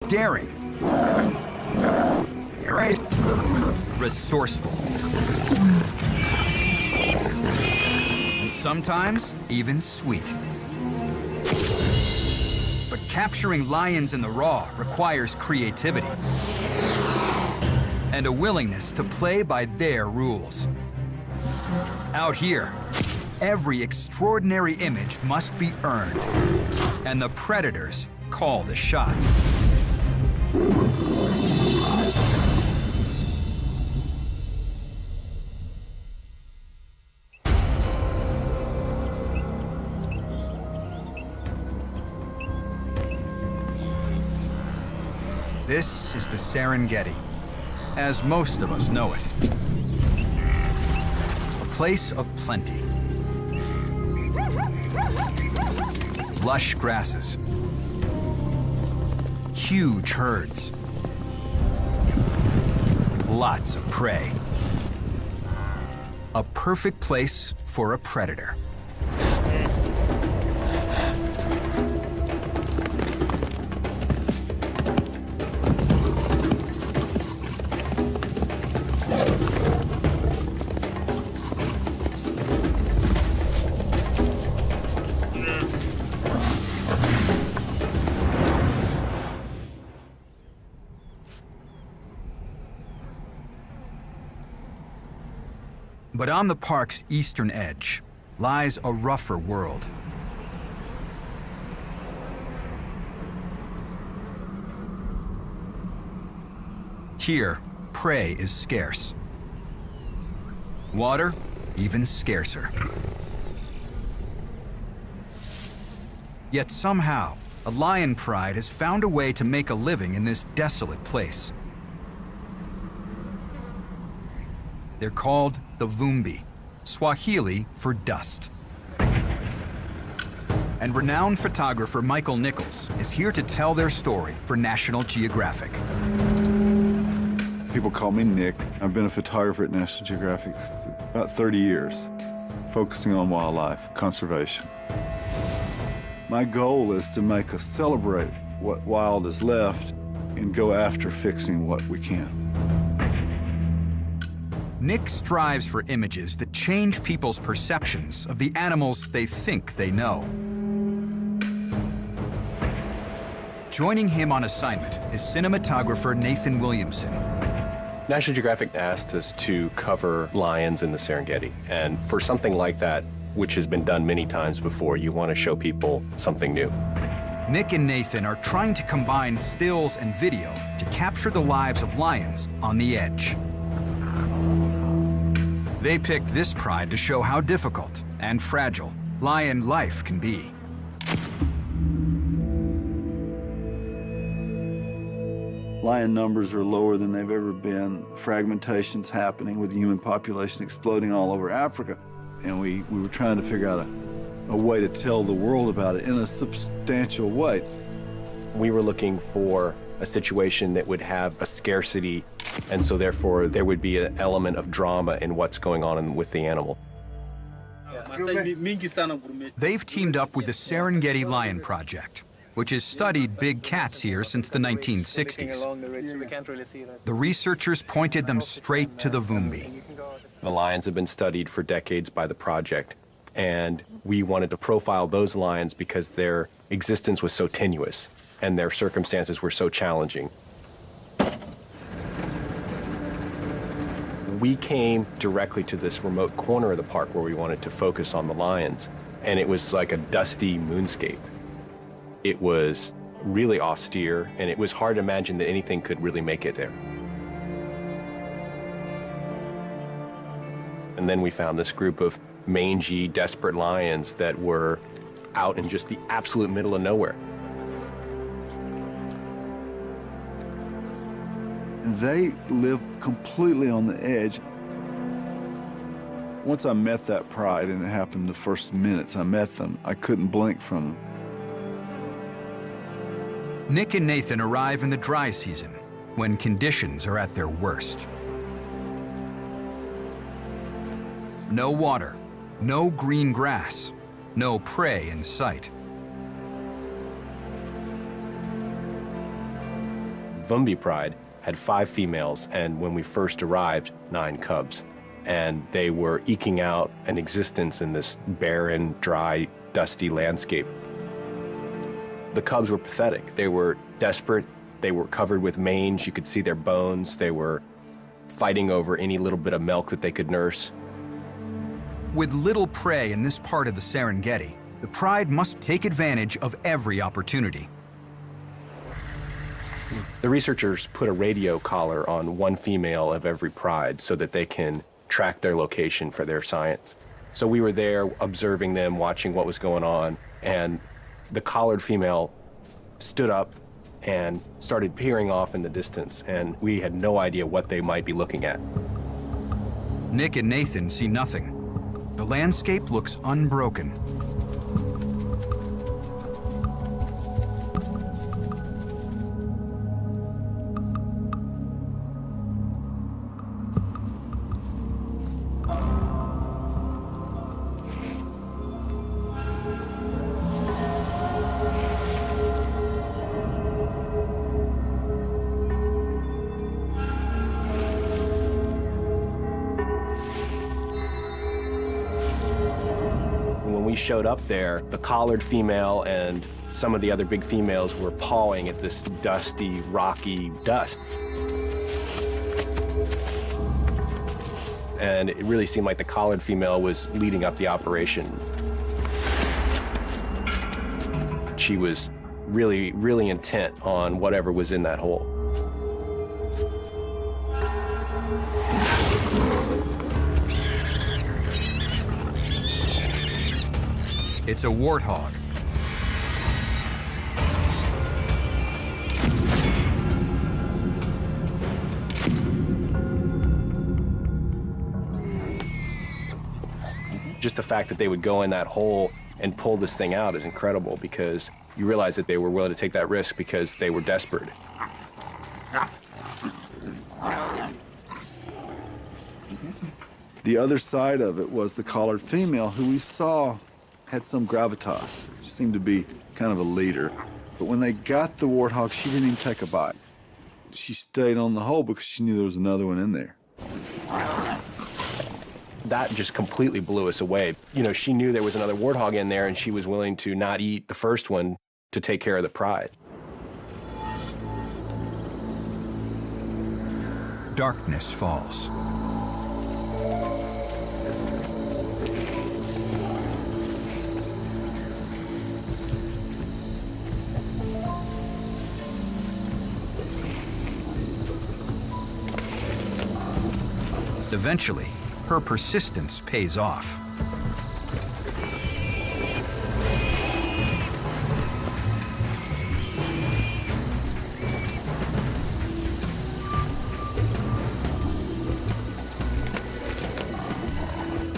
daring, right? Resourceful, and sometimes even sweet. But capturing lions in the raw requires creativity and a willingness to play by their rules. Out here, every extraordinary image must be earned, and the predators call the shots. This is the Serengeti, as most of us know it. A place of plenty. Lush grasses. Huge herds. Lots of prey. A perfect place for a predator. But on the park's eastern edge lies a rougher world. Here, prey is scarce. Water, even scarcer. Yet somehow, a lion pride has found a way to make a living in this desolate place. They're called the Vumbi, Swahili for dust. And renowned photographer Michael Nichols is here to tell their story for National Geographic. People call me Nick. I've been a photographer at National Geographic about 30 years, focusing on wildlife conservation. My goal is to make us celebrate what wild is left and go after fixing what we can. Nick strives for images that change people's perceptions of the animals they think they know. Joining him on assignment is cinematographer Nathan Williamson. National Geographic asked us to cover lions in the Serengeti, and for something like that, which has been done many times before, you want to show people something new. Nick and Nathan are trying to combine stills and video to capture the lives of lions on the edge. They picked this pride to show how difficult and fragile lion life can be. Lion numbers are lower than they've ever been. Fragmentation's happening with the human population exploding all over Africa. And we were trying to figure out a way to tell the world about it in a substantial way. We were looking for a situation that would have a scarcity, and so therefore there would be an element of drama in what's going on with the animal. They've teamed up with the Serengeti Lion Project, which has studied big cats here since the 1960s. The researchers pointed them straight to the Vumbi. The lions have been studied for decades by the project, and we wanted to profile those lions because their existence was so tenuous and their circumstances were so challenging. We came directly to this remote corner of the park where we wanted to focus on the lions, and it was like a dusty moonscape. It was really austere, and it was hard to imagine that anything could really make it there. And then we found this group of mangy, desperate lions that were out in just the absolute middle of nowhere. They live completely on the edge. Once I met that pride, and it happened the first minutes I met them, I couldn't blink from them. Nick and Nathan arrive in the dry season, when conditions are at their worst. No water, no green grass, no prey in sight. Vumbi pride had 5 females, and when we first arrived, 9 cubs. And they were eking out an existence in this barren, dry, dusty landscape. The cubs were pathetic. They were desperate. They were covered with mange. You could see their bones. They were fighting over any little bit of milk that they could nurse. With little prey in this part of the Serengeti, the pride must take advantage of every opportunity. The researchers put a radio collar on one female of every pride so that they can track their location for their science. So we were there observing them, watching what was going on, and the collared female stood up and started peering off in the distance, and we had no idea what they might be looking at. Nick and Nathan see nothing. The landscape looks unbroken. When we showed up there, the collared female and some of the other big females were pawing at this dusty, rocky dust. And it really seemed like the collared female was leading up the operation. She was really, really intent on whatever was in that hole. It's a warthog. Just the fact that they would go in that hole and pull this thing out is incredible, because you realize that they were willing to take that risk because they were desperate. The other side of it was the collared female, who we saw had some gravitas. She seemed to be kind of a leader. But when they got the warthog, she didn't even take a bite. She stayed on the hole because she knew there was another one in there. That just completely blew us away. You know, she knew there was another warthog in there, and she was willing to not eat the first one to take care of the pride. Darkness falls. Eventually, her persistence pays off.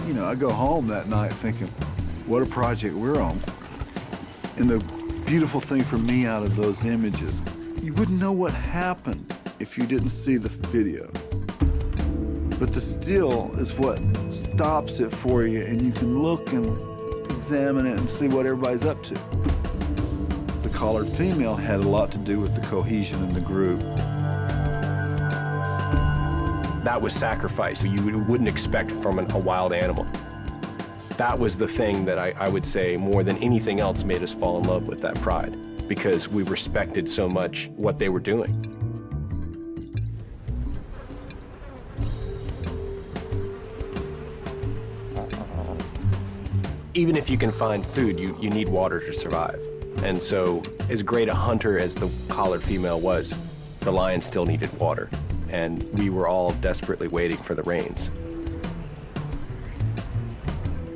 You know, I go home that night thinking, what a project we're on. And the beautiful thing for me out of those images, you wouldn't know what happened if you didn't see the video. But the still is what stops it for you, and you can look and examine it and see what everybody's up to. The collared female had a lot to do with the cohesion in the group. That was sacrifice you wouldn't expect from a wild animal. That was the thing that I would say more than anything else made us fall in love with that pride, because we respected so much what they were doing. Even if you can find food, you need water to survive. And so, as great a hunter as the collared female was, the lion still needed water. And we were all desperately waiting for the rains.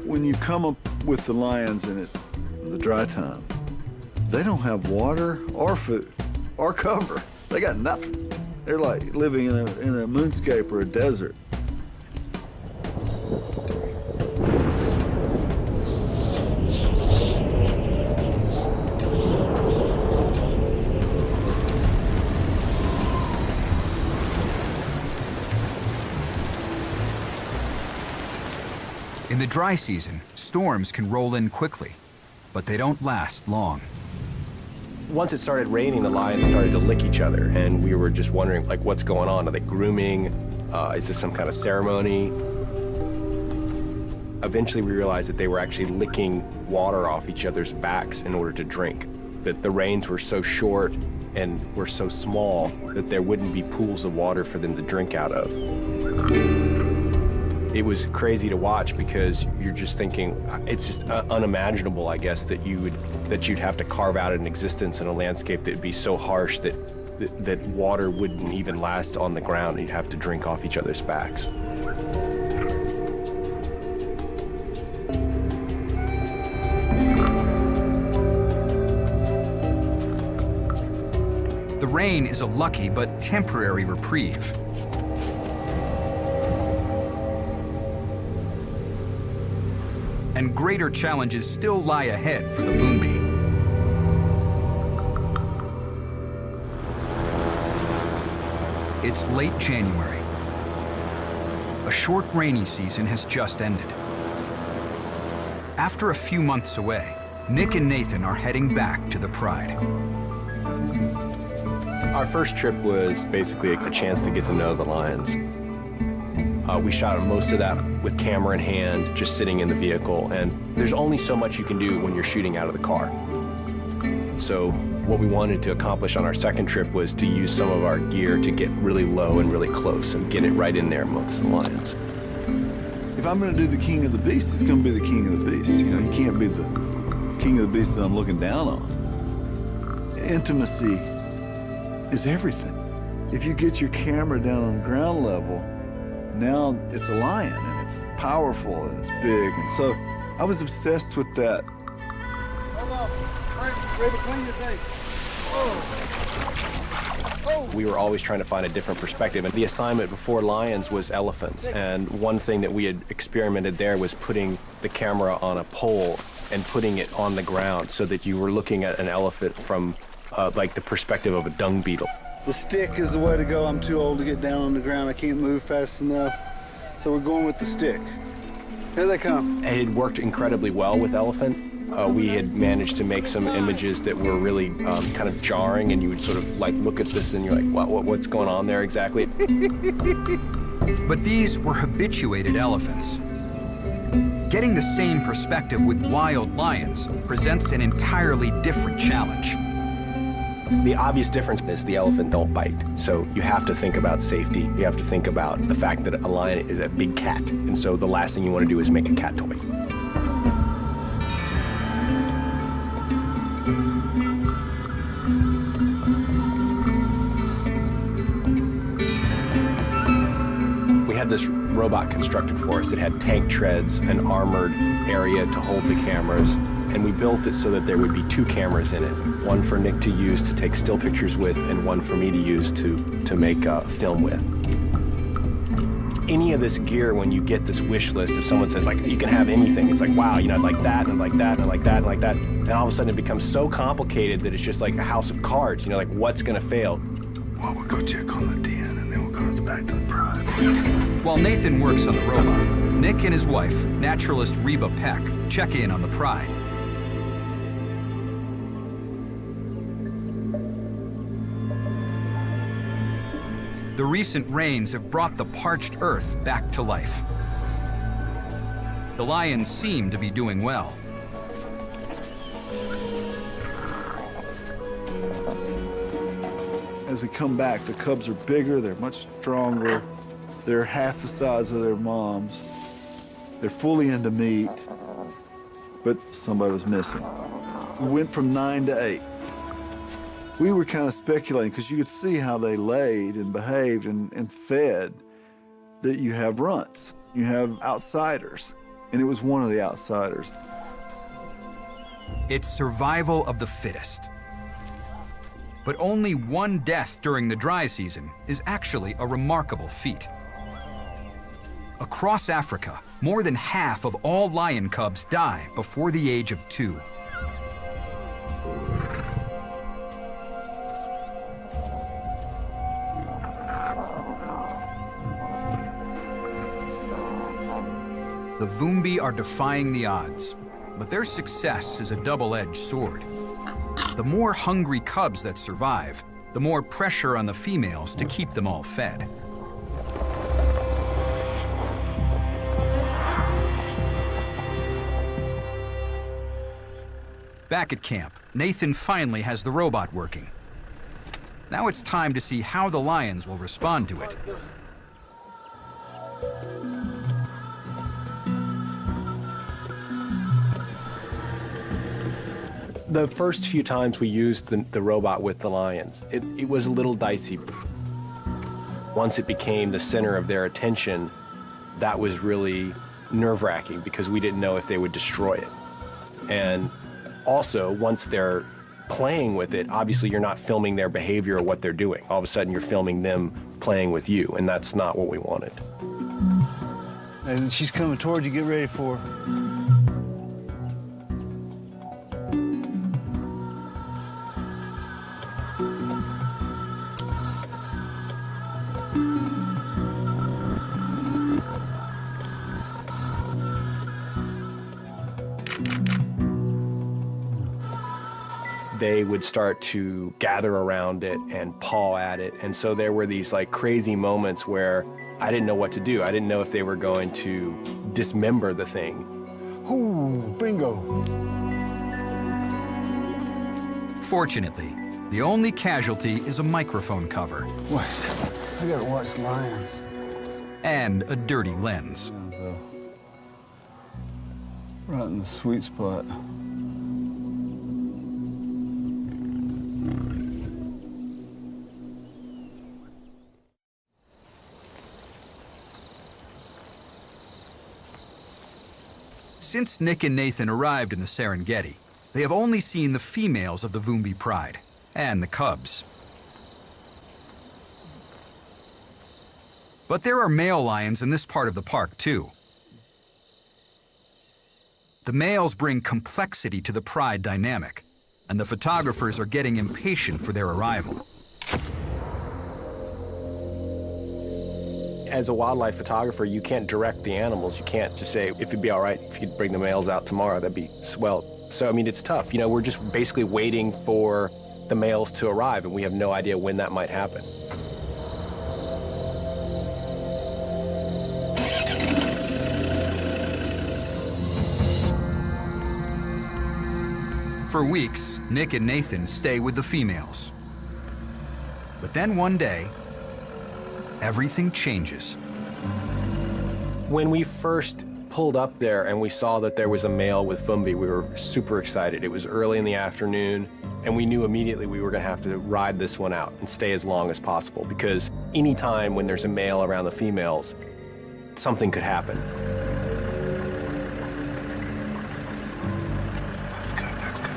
When you come up with the lions and it's the dry time, they don't have water or food or cover. They got nothing. They're like living in a moonscape or a desert. In the dry season, storms can roll in quickly, but they don't last long. Once it started raining, the lions started to lick each other, and we were just wondering, like, what's going on? Are they grooming? Is this some kind of ceremony? Eventually, we realized that they were actually licking water off each other's backs in order to drink. That the rains were so short and were so small that there wouldn't be pools of water for them to drink out of. It was crazy to watch because you're just thinking, it's just unimaginable, I guess, that you'd have to carve out an existence in a landscape that would be so harsh that water wouldn't even last on the ground, and you'd have to drink off each other's backs. The rain is a lucky but temporary reprieve. And greater challenges still lie ahead for the Vumbi. It's late January. A short rainy season has just ended. After a few months away, Nick and Nathan are heading back to the Pride. Our first trip was basically a chance to get to know the lions. We shot most of that with camera in hand, just sitting in the vehicle, and there's only so much you can do when you're shooting out of the car. So what we wanted to accomplish on our second trip was to use some of our gear to get really low and really close and get it right in there amongst the lions. If I'm going to do the king of the beast, it's going to be the king of the beast. You know, you can't be the king of the beast that I'm looking down on. Intimacy is everything. If you get your camera down on ground level, now it's a lion, and it's powerful, and it's big. And so I was obsessed with that. Hold on. Ready to clean your face. Oh. We were always trying to find a different perspective, and the assignment before lions was elephants. And one thing that we had experimented there was putting the camera on a pole and putting it on the ground so that you were looking at an elephant from like the perspective of a dung beetle. The stick is the way to go. I'm too old to get down on the ground. I can't move fast enough. So we're going with the stick. Here they come. It had worked incredibly well with elephant. We had managed to make some images that were really kind of jarring, and you would sort of like look at this and you're like, what's going on there exactly? But these were habituated elephants. Getting the same perspective with wild lions presents an entirely different challenge. The obvious difference is the elephant don't bite. So you have to think about safety. You have to think about the fact that a lion is a big cat. And so the last thing you want to do is make a cat toy. We had this robot constructed for us. It had tank treads, an armored area to hold the cameras, and we built it so that there would be two cameras in it, one for Nick to use to take still pictures with, and one for me to use to make film with. Any of this gear, when you get this wish list, if someone says, like, you can have anything, it's like, wow, you know, I'd like that, and I'd like that, and I'd like that, and I'd like that. And all of a sudden it becomes so complicated that it's just like a house of cards, you know, like, what's gonna fail? Well, we'll go check on the den, and then we'll go back to the Pride. While Nathan works on the robot, Nick and his wife, naturalist Reba Peck, check in on the Pride. The recent rains have brought the parched earth back to life. The lions seem to be doing well. As we come back, the cubs are bigger, they're much stronger, they're half the size of their moms. They're fully into meat, but somebody was missing. We went from 9 to 8. We were kind of speculating, because you could see how they laid and behaved and fed, that you have runts, you have outsiders, and it was one of the outsiders. It's survival of the fittest. But only one death during the dry season is actually a remarkable feat. Across Africa, more than half of all lion cubs die before the age of 2. The Vumbi are defying the odds, but their success is a double-edged sword. the more hungry cubs that survive, the more pressure on the females to keep them all fed. Back at camp, Nathan finally has the robot working. Now it's time to see how the lions will respond to it. The first few times we used the robot with the lions, it was a little dicey. Once it became the center of their attention, that was really nerve-wracking because we didn't know if they would destroy it. And also, once they're playing with it, obviously you're not filming their behavior or what they're doing. All of a sudden you're filming them playing with you, and that's not what we wanted. And she's coming towards you, get ready for her. They would start to gather around it and paw at it. And so there were these like crazy moments where I didn't know what to do. I didn't know if they were going to dismember the thing. Ooh, bingo. Fortunately, the only casualty is a microphone cover Wait, I gotta watch lions. and a dirty lens. Right in the sweet spot. Since Nick and Nathan arrived in the Serengeti, they have only seen the females of the Vumbi pride and the cubs. But there are male lions in this part of the park too. The males bring complexity to the pride dynamic, and the photographers are getting impatient for their arrival. As a wildlife photographer, you can't direct the animals. You can't just say, if it'd be all right if you'd bring the males out tomorrow, that'd be swell. So, I mean, it's tough. You know, we're just basically waiting for the males to arrive, and we have no idea when that might happen. For weeks, Nick and Nathan stay with the females. But then one day, everything changes. When we first pulled up there and we saw that there was a male with Vumbi, we were super excited. It was early in the afternoon, and we knew immediately we were going to have to ride this one out and stay as long as possible, because any time when there's a male around the females, something could happen. That's good, that's good.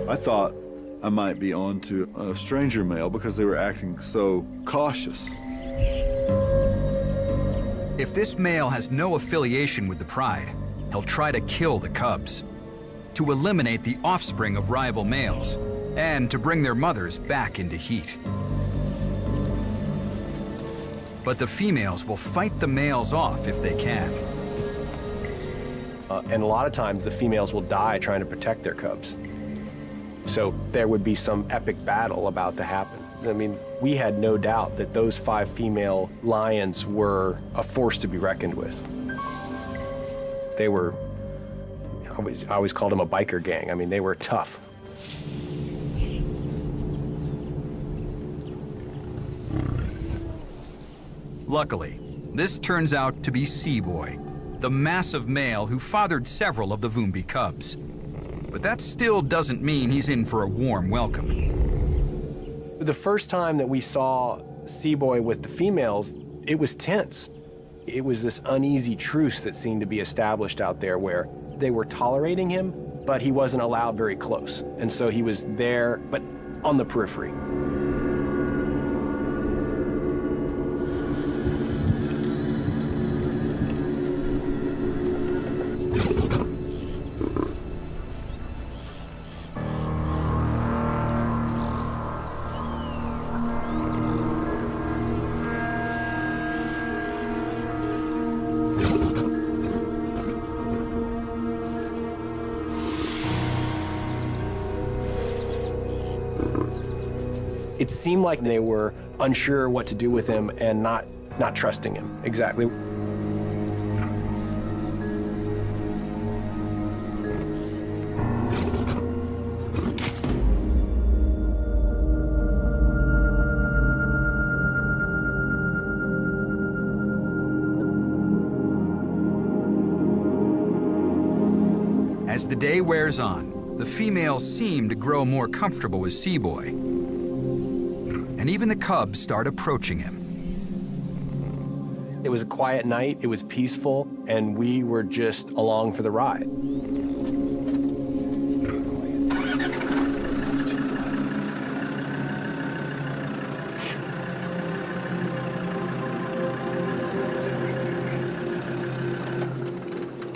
I thought I might be on to a stranger male because they were acting so cautious. If this male has no affiliation with the pride, he'll try to kill the cubs, to eliminate the offspring of rival males, and to bring their mothers back into heat. But the females will fight the males off if they can. And a lot of times the females will die trying to protect their cubs. So there would be some epic battle about to happen. I mean, we had no doubt that those 5 female lions were a force to be reckoned with. They were, I always called them a biker gang. I mean, they were tough. Luckily, this turns out to be Seaboy, the massive male who fathered several of the Vumbi cubs. But that still doesn't mean he's in for a warm welcome. The first time that we saw Seaboy with the females, it was tense. It was this uneasy truce that seemed to be established out there where they were tolerating him, but he wasn't allowed very close. And so he was there, but on the periphery. It seemed like they were unsure what to do with him and not trusting him, exactly. As the day wears on, the females seem to grow more comfortable with Seaboy. And even the cubs start approaching him. It was a quiet night, it was peaceful, and we were just along for the ride.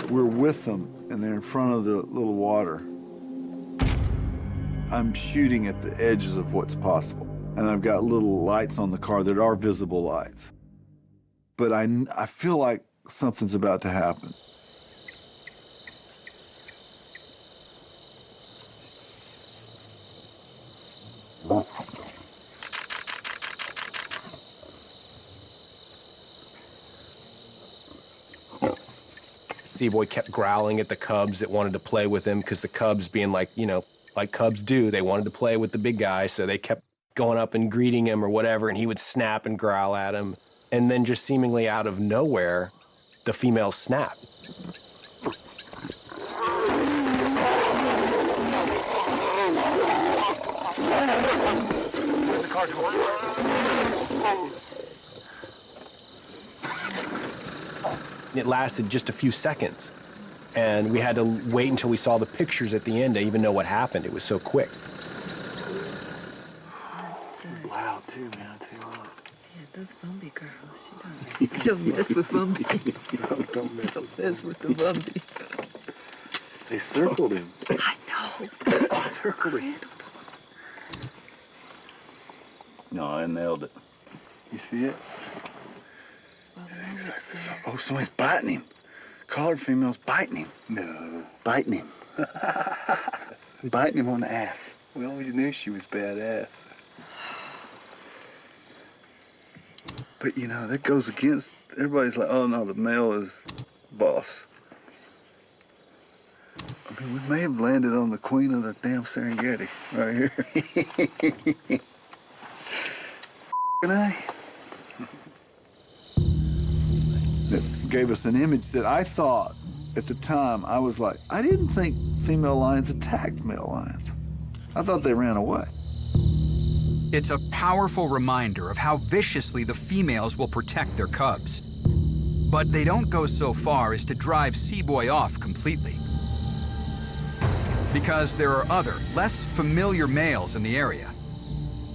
We're with them, and they're in front of the little water. I'm shooting at the edges of what's possible, and I've got little lights on the car that are visible lights. But I feel like something's about to happen. Seaboy kept growling at the cubs that wanted to play with him, because the cubs, being like, you know, like cubs do, they wanted to play with the big guy, so they kept going up and greeting him or whatever, and he would snap and growl at him. And then just seemingly out of nowhere, the female snapped. The car's going. It lasted just a few seconds, and we had to wait until we saw the pictures at the end to even know what happened. It was so quick. It's loud too, man, I tell you what. Yeah, those Bumby girls, she don't mess with Bumby. Don't Mess with the Bumby. They circled him. I know. They circled him. No, I nailed it. You see it? Oh, somebody's biting him. Collared female's biting him. No. Biting him. Biting him on the ass. We always knew she was badass. But you know, that goes against, everybody's like, oh no, the male is boss. I mean, we may have landed on the queen of the damn Serengeti right here. That gave us an image that I thought at the time, I was like, I didn't think female lions attacked male lions. I thought they ran away. It's a powerful reminder of how viciously the females will protect their cubs. But they don't go so far as to drive Seaboy off completely. Because there are other, less familiar males in the area,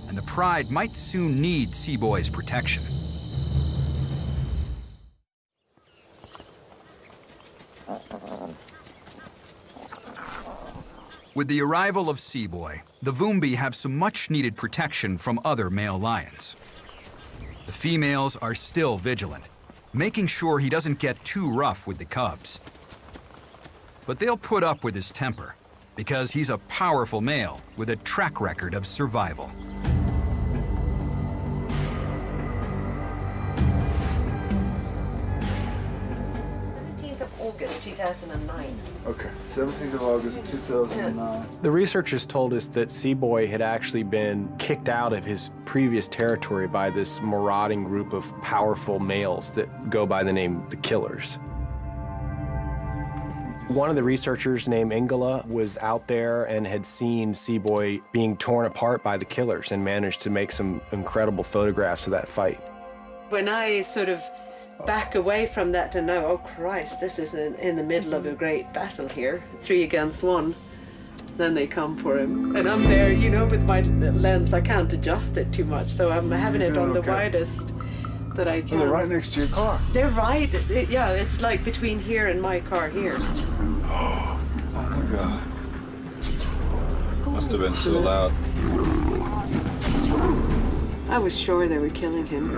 and the pride might soon need Seaboy's protection. With the arrival of Seaboy, the Vumbi have some much-needed protection from other male lions. The females are still vigilant, making sure he doesn't get too rough with the cubs. But they'll put up with his temper, because he's a powerful male with a track record of survival. August 2009. Okay, 17th of August, 2009. The researchers told us that Seaboy had actually been kicked out of his previous territory by this marauding group of powerful males that go by the name the Killers. One of the researchers named Ingela was out there and had seen Seaboy being torn apart by the Killers and managed to make some incredible photographs of that fight. When I sort of back away from that and know, oh Christ, this is in the middle of a great battle here, 3 against 1, then they come for him. And I'm there, you know, with my lens, I can't adjust it too much, so I'm having it on the widest that I can. Oh, they're right next to your car. They're right, yeah, it's like between here and my car here. Oh my God. Must have been so loud. I was sure they were killing him.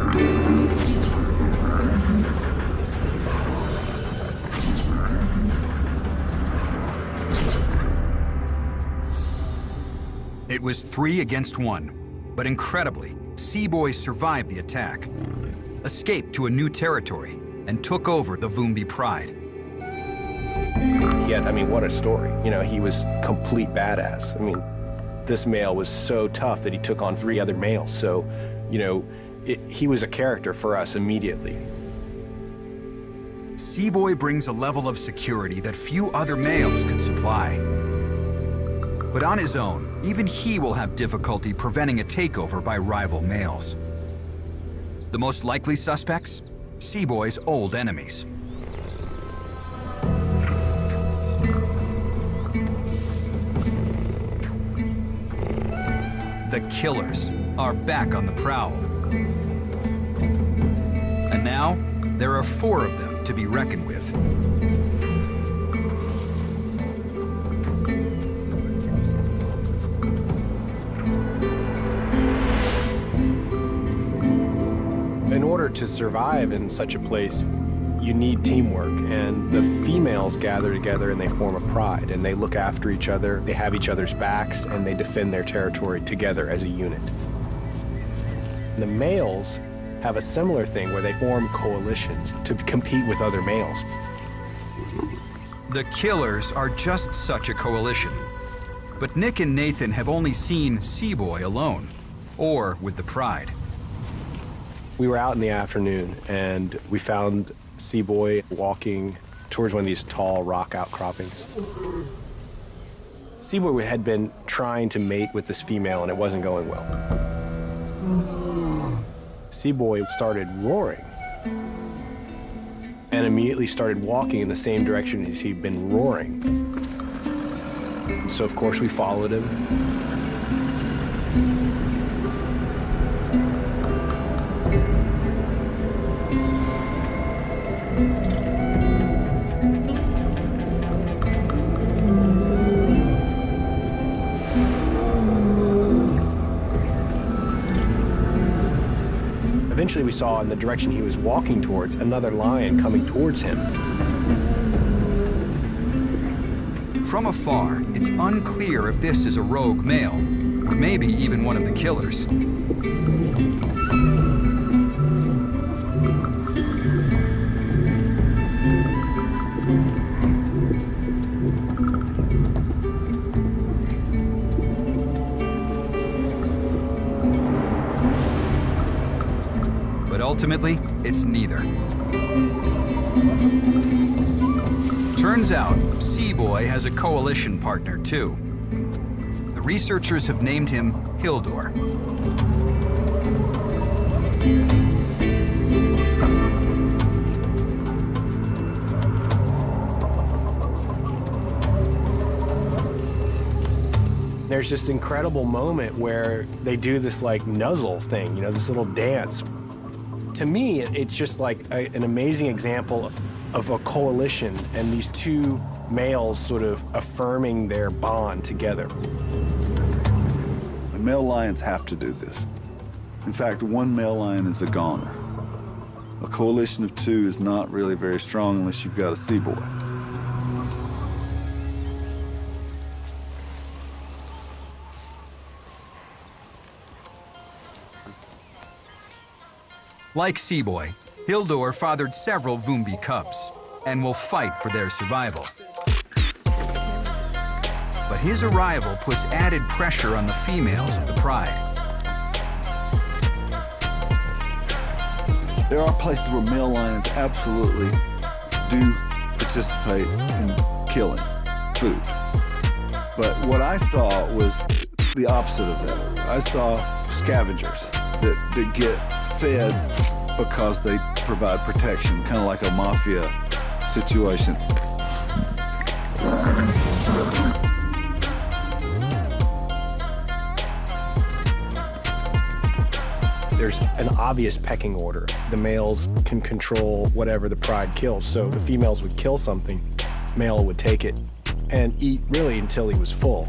It was 3 against 1. But incredibly, Seaboy survived the attack, escaped to a new territory, and took over the Vumbi pride. Yet, I mean, what a story. You know, he was complete badass. I mean, this male was so tough that he took on 3 other males. So, you know, he was a character for us immediately. Seaboy brings a level of security that few other males could supply. But on his own, even he will have difficulty preventing a takeover by rival males. The most likely suspects? Seaboy's old enemies. The killers are back on the prowl. And now, there are 4 of them to be reckoned with. In order to survive in such a place, you need teamwork, and the females gather together and they form a pride, and they look after each other, they have each other's backs, and they defend their territory together as a unit. And the males have a similar thing where they form coalitions to compete with other males. The killers are just such a coalition. But Nick and Nathan have only seen Seaboy alone, or with the pride. We were out in the afternoon, and we found Seaboy walking towards one of these tall rock outcroppings. Seaboy had been trying to mate with this female, and it wasn't going well. Seaboy started roaring and immediately started walking in the same direction as he'd been roaring. So, of course, we followed him. Eventually, we saw in the direction he was walking towards another lion coming towards him. From afar, it's unclear if this is a rogue male, or maybe even one of the killers. But ultimately, it's neither. Turns out, Seaboy has a coalition partner too. The researchers have named him Hildur. There's this incredible moment where they do this like nuzzle thing, you know, this little dance. To me, it's just like an amazing example of a coalition and these 2 males sort of affirming their bond together. The male lions have to do this. In fact, 1 male lion is a goner. A coalition of 2 is not really very strong unless you've got a Seaboy. Like Seaboy, Hildur fathered several Vumbi cubs and will fight for their survival. But his arrival puts added pressure on the females of the pride. There are places where male lions absolutely do participate in killing food. But what I saw was the opposite of that. I saw scavengers that get fed because they provide protection, kind of like a mafia situation. There's an obvious pecking order. The males can control whatever the pride kills. So if the females would kill something, male would take it and eat really until he was full.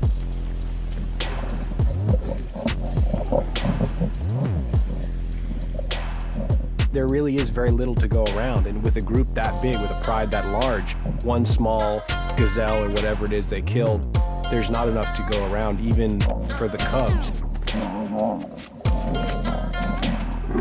There really is very little to go around, and with a group that big, with a pride that large, 1 small gazelle or whatever it is they killed, there's not enough to go around, even for the cubs. The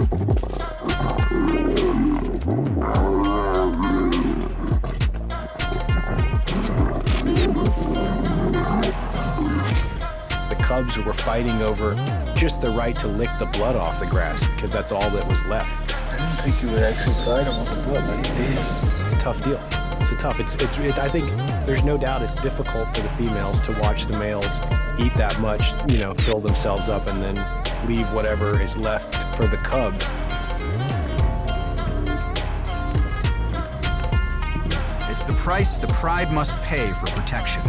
cubs were fighting over just the right to lick the blood off the grass because that's all that was left. I didn't think you would actually fight him on the blood, but he did. It's a tough deal. It's a tough. I think there's no doubt it's difficult for the females to watch the males eat that much, fill themselves up and then leave whatever is left for the cubs. It's the price the pride must pay for protection.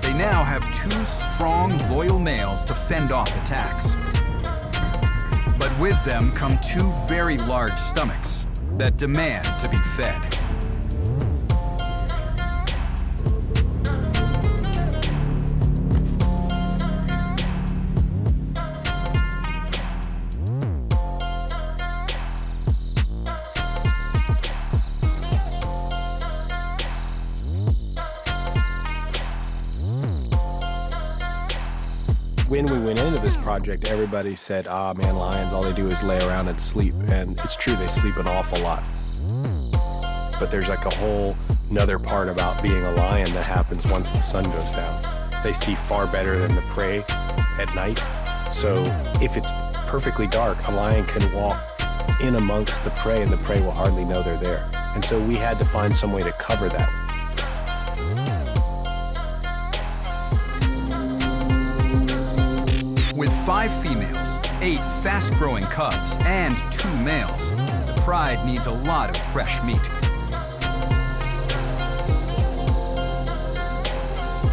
They now have 2 strong, loyal males to fend off attacks. But with them come 2 very large stomachs that demand to be fed. When we went into this project, everybody said, man, lions, all they do is lay around and sleep. And it's true, they sleep an awful lot. But there's like a whole another part about being a lion that happens once the sun goes down. They see far better than the prey at night. So if it's perfectly dark, a lion can walk in amongst the prey and the prey will hardly know they're there. And so we had to find some way to cover that. With 5 females, 8 fast-growing cubs, and 2 males, the pride needs a lot of fresh meat.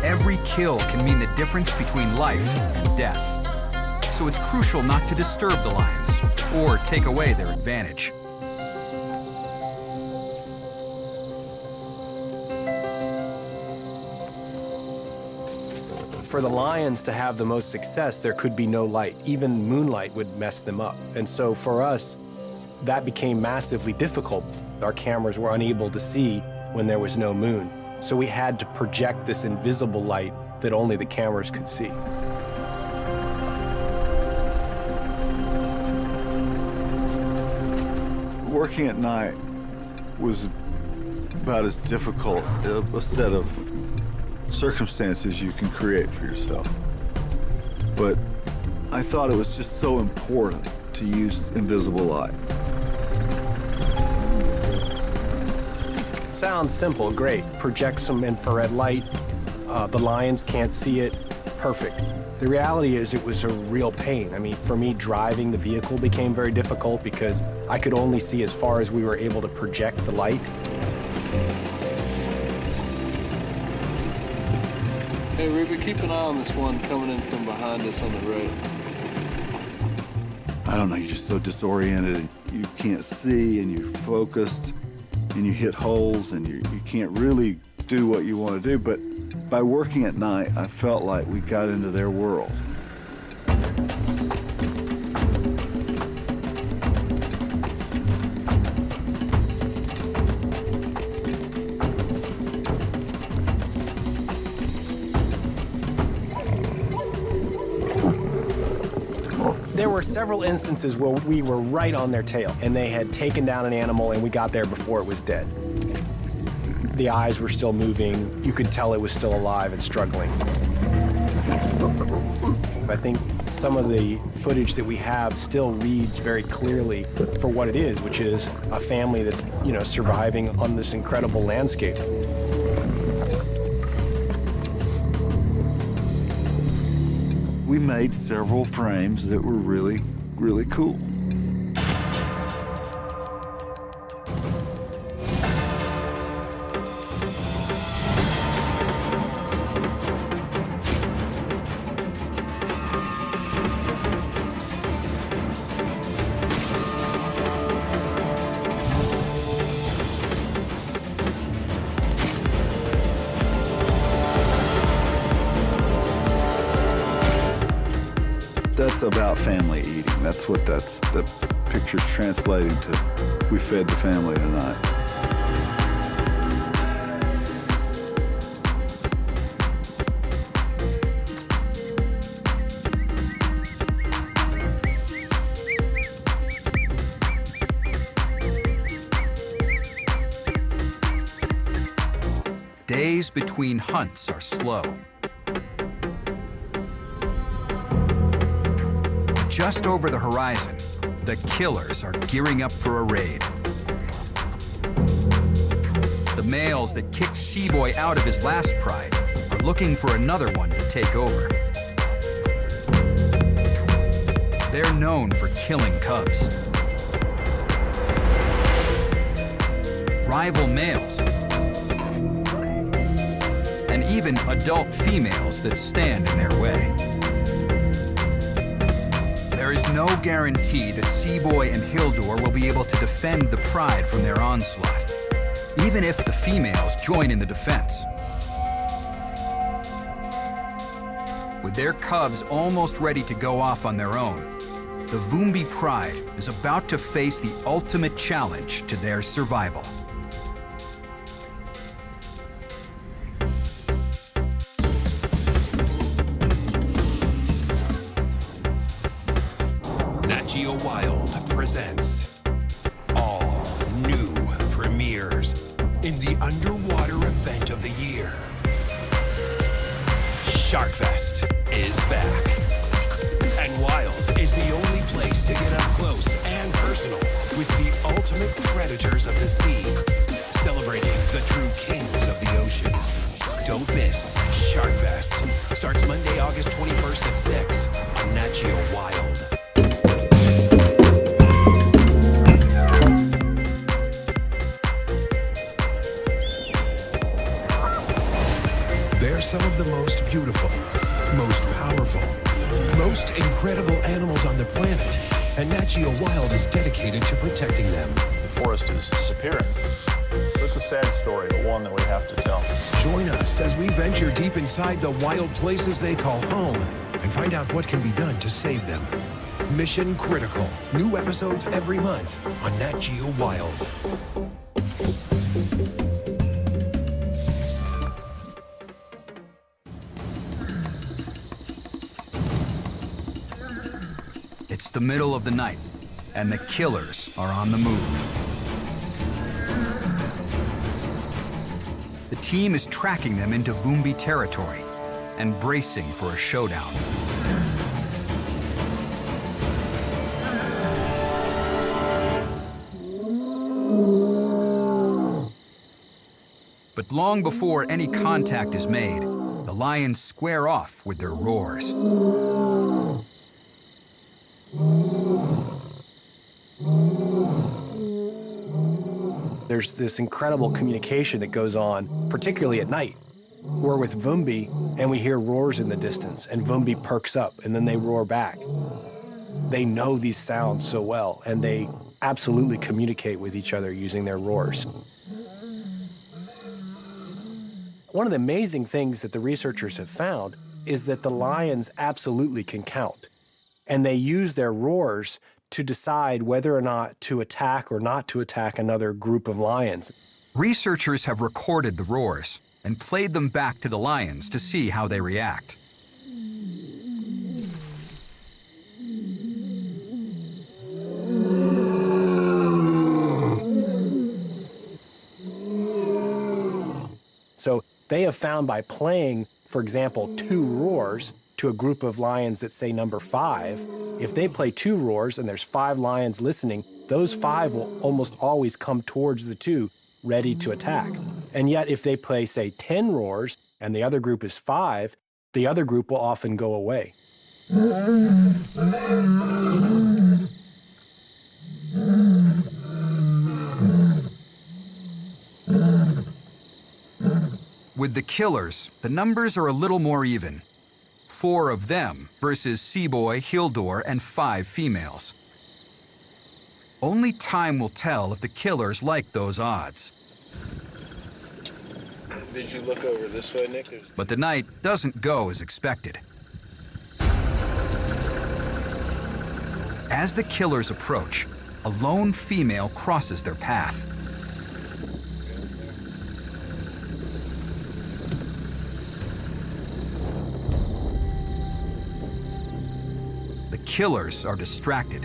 Every kill can mean the difference between life and death. So it's crucial not to disturb the lions or take away their advantage. For the lions to have the most success, there could be no light. Even moonlight would mess them up. And so for us, that became massively difficult. Our cameras were unable to see when there was no moon. So we had to project this invisible light that only the cameras could see. Working at night was about as difficult a set of circumstances you can create for yourself. But I thought it was just so important to use invisible light. Sounds simple, great. Project some infrared light. The lions can't see it. Perfect. The reality is it was a real pain. I mean, for me, driving the vehicle became very difficult because I could only see as far as we were able to project the light. Hey, Ruby, keep an eye on this one coming in from behind us on the road. I don't know, you're just so disoriented and you can't see and you're focused and you hit holes and you can't really do what you want to do. But by working at night, I felt like we got into their world. There were several instances where we were right on their tail and they had taken down an animal and we got there before it was dead. The eyes were still moving. You could tell it was still alive and struggling. I think some of the footage that we have still reads very clearly for what it is, which is a family that's, surviving on this incredible landscape. We made several frames that were really, really cool. That's about family eating. That's what the picture's translating to. We fed the family tonight. days between hunts are slow. Just over the horizon, the killers are gearing up for a raid. The males that kicked Seaboy out of his last pride are looking for another one to take over. They're known for killing cubs. Rival males, and even adult females that stand in their way. There is no guarantee that Seaboy and Hildur will be able to defend the pride from their onslaught, even if the females join in the defense. With their cubs almost ready to go off on their own, the Vumbi pride is about to face the ultimate challenge to their survival. Nat Geo Wild presents all new premieres in the underwater event of the year. Sharkfest is back, and Wild is the only place to get up close and personal with the ultimate predators of the sea, celebrating the true kings of the ocean. Don't miss Sharkfest. Starts Monday, August 21st at 6 on Nat Geo Wild. They're some of the most beautiful, most powerful, most incredible animals on the planet, and Nat Geo Wild is dedicated to protecting them. The forest is disappearing. It's a sad story, but one that we have to tell. Join us as we venture deep inside the wild places they call home and find out what can be done to save them. Mission Critical. New episodes every month on Nat Geo Wild. It's the middle of the night, and the killers are on the move. The team is tracking them into Vumbi territory and bracing for a showdown. But long before any contact is made, the lions square off with their roars. There's this incredible communication that goes on, particularly at night. We're with Vumbi, and we hear roars in the distance, and Vumbi perks up, and then they roar back. They know these sounds so well, and they absolutely communicate with each other using their roars. One of the amazing things that the researchers have found is that the lions absolutely can count, and they use their roars to decide whether or not to attack or not to attack another group of lions. Researchers have recorded the roars and played them back to the lions to see how they react. So they have found by playing, for example, 2 roars to a group of lions that say number 5, if they play 2 roars and there's 5 lions listening, those 5 will almost always come towards the 2, ready to attack. And yet if they play, say, 10 roars and the other group is 5, the other group will often go away. With the killers, the numbers are a little more even. 4 of them versus Seaboy, Hildur, and 5 females. Only time will tell if the killers like those odds. Did you look over this way, Nick? But the night doesn't go as expected. As the killers approach, a lone female crosses their path. The killers are distracted.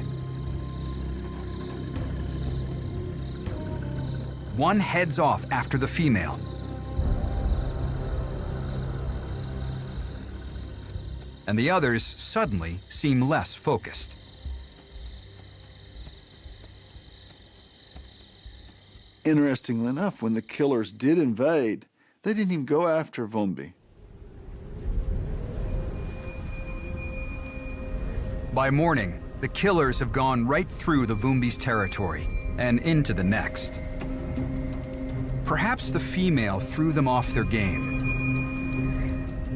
One heads off after the female. and the others suddenly seem less focused. Interestingly enough, when the killers did invade, they didn't even go after Vumbi. By morning, the killers have gone right through the Vumbi's territory and into the next. Perhaps the female threw them off their game.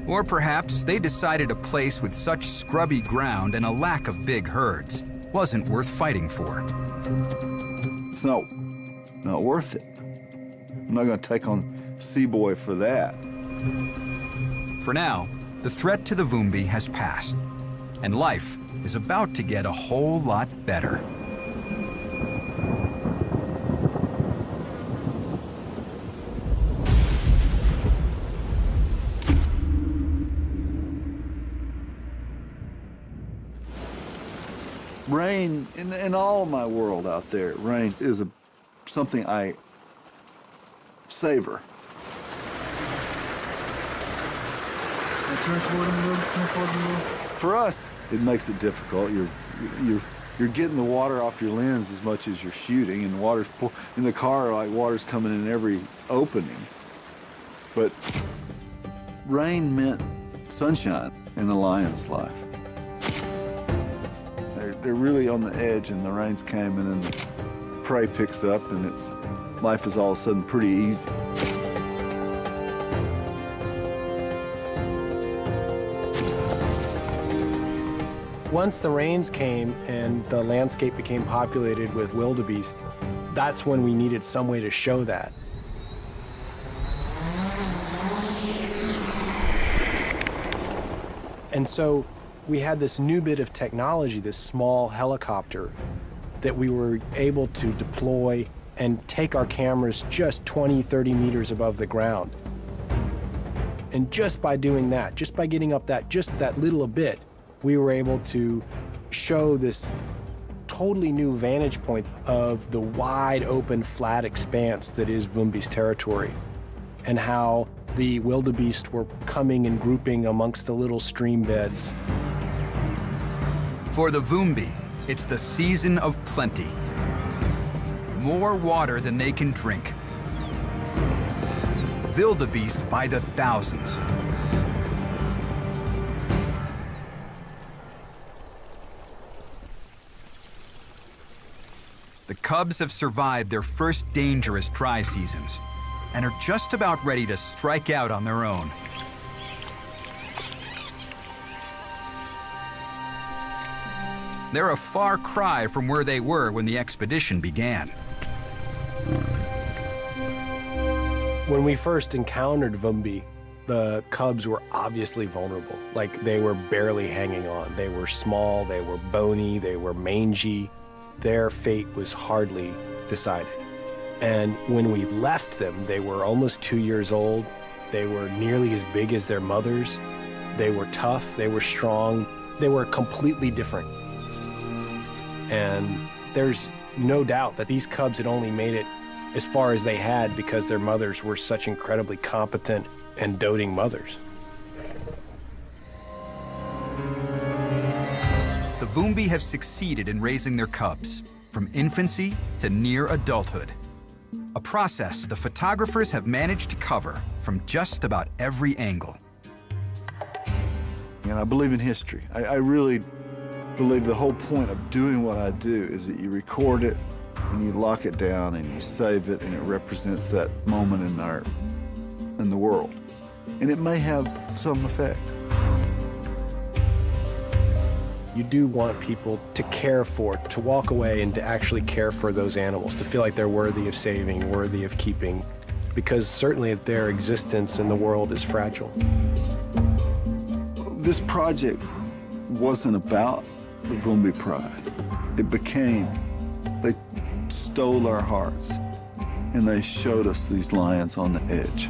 Or perhaps they decided a place with such scrubby ground and a lack of big herds wasn't worth fighting for. It's not worth it. I'm not going to take on Seaboy for that. For now, the threat to the Vumbi has passed, and life is about to get a whole lot better. Rain, in all of my world out there, rain is something I savor. Turn toward him a little, turn toward him a little. For us, it makes it difficult. You're getting the water off your lens as much as you're shooting, and the water's in the car, like water's coming in every opening. But rain meant sunshine in the lion's life. They're really on the edge, and the rains came, and then the prey picks up, and life is all of a sudden pretty easy. Once the rains came and the landscape became populated with wildebeest, that's when we needed some way to show that. And so we had this new bit of technology, this small helicopter, that we were able to deploy and take our cameras just 20, 30 meters above the ground. And just by doing that, just by getting up just that little bit, we were able to show this totally new vantage point of the wide open flat expanse that is Vumbi's territory, and how the wildebeest were coming and grouping amongst the little stream beds. For the Vumbi, it's the season of plenty. More water than they can drink. Wildebeest by the thousands. The cubs have survived their first dangerous dry seasons and are just about ready to strike out on their own. They're a far cry from where they were when the expedition began. When we first encountered Vumbi, the cubs were obviously vulnerable. Like, they were barely hanging on. They were small, they were bony, they were mangy. Their fate was hardly decided. And when we left them, they were almost 2 years old. They were nearly as big as their mothers. They were tough, they were strong. They were completely different. And there's no doubt that these cubs had only made it as far as they had because their mothers were such incredibly competent and doting mothers. The Vumbi have succeeded in raising their cubs, from infancy to near adulthood. A process the photographers have managed to cover from just about every angle. And I believe in history. I really believe the whole point of doing what I do is that you record it and you lock it down and you save it, and it represents that moment in the world. And it may have some effect. You do want people to care for, to walk away and to actually care for those animals, to feel like they're worthy of saving, worthy of keeping, because certainly their existence in the world is fragile. This project wasn't about the Vumbi pride. It became, they stole our hearts, and they showed us these lions on the edge.